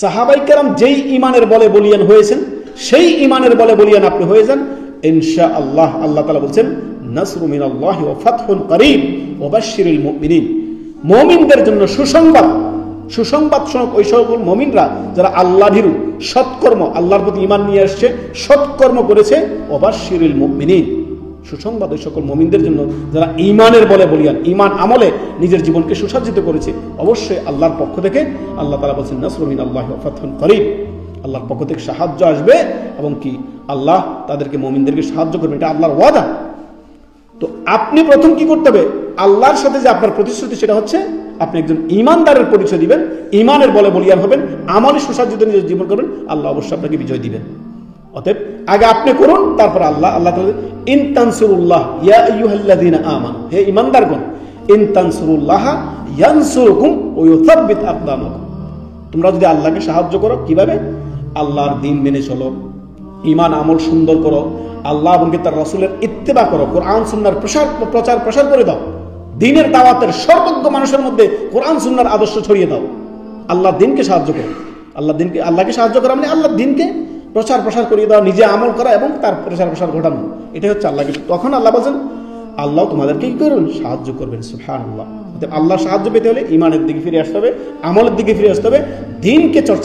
সাহাবায়ে কেরাম যেই ঈমানের বলে বলিয়ান হয়েছেন সেই ঈমানের বলে বলিয়ান আপনি হয়ে যান, ইনশাআল্লাহ। আল্লাহ তাআলা বলেন নাসরু মিনাল্লাহি ওয়া ফাতহুন করিব ওয়া বাশশিরিল মুমিনিন। মুমিনদের জন্য সুসংবাদ, সুসংবাদ শোনাক ওই সকল মুমিনরা যারা আল্লাহ ভীরু, সৎকর্ম, আল্লাহর প্রতি ঈমান নিয়ে আসছে, সৎকর্ম করেছে। ওয়া বাশশিরিল মুমিনিন, সুসংবাদ ওই সকল মুমিনদের জন্য যারা ঈমানের বলে বলিয়ান, ঈমান আমলে নিজের জীবনকে সুসজ্জিত করেছে। অবশ্যই আল্লাহর পক্ষ থেকে আল্লাহ তাআলা বলেন নাসরু মিনাল্লাহি ওয়া ফাতহুন করিব, আল্লাহর পক্ষ থেকে সাহায্য আসবে এবং কি আল্লাহ তাদেরকে মুমিনদেরকে সাহায্য করবে, এটা আল্লাহর ওয়াদা। তো আপনি প্রথম কি করতে হবে, আল্লাহর সাথে যে আপনার প্রতিশ্রুতি সেটা হচ্ছে আপনি একজন ঈমানদারের পরিচয় দিবেন, ঈমানের বলে বলিয়ান হবেন, আমলে সুসজ্জিত নিজের জীবন করবেন, আল্লাহ অবশ্যই আপনাকে বিজয় দিবেন। অতএব আগে আপনি করুন, তারপর আল্লাহ। আল্লাহ তাআলা ইন তানসুরুল্লাহ ইয়া আইয়ুহাল্লাযীনা আমানু, হে ঈমানদারগণ, ইন তানসুরুল্লাহ ইয়ানসুরকুম ওয়া ইউসাব্বিত আকদামাকুম, তোমরা যদি আল্লাহকে সাহায্য করো কিভাবে, আল্লাহর দ্বীন মেনে চলো, ঈমান আমল সুন্দর করো, আল্লাহ এবং তার রাসূলের ইত্তেবা করো, কোরআন সুন্নাহর প্রচার করে দাও, দ্বীনের দাওয়াতের সর্বজ্ঞ মানুষের মধ্যে কোরআন সুন্নাহর আদর্শ ছড়িয়ে দাও, আল্লাহর দ্বীনকে সাহায্য করো। আল্লাহকে সাহায্য করা মানে আল্লাহর দ্বীনকে প্রসার করিয়ে দেওয়া, নিজে আমল করা এবং তার প্রসার ঘটানো, এটাই হচ্ছে আল্লাহকে। তখন আল্লাহ বলেন আল্লাহ তোমাদেরকে কি করবেন, সাহায্য করবেন। সুবহানাল্লাহ। আল্লাহ সাহায্য পেতে হলে ঈমানের দিকে ফিরে আসতে হবে, আমলের দিকে ফিরে আসতে হবে, দ্বীনকে চর্চা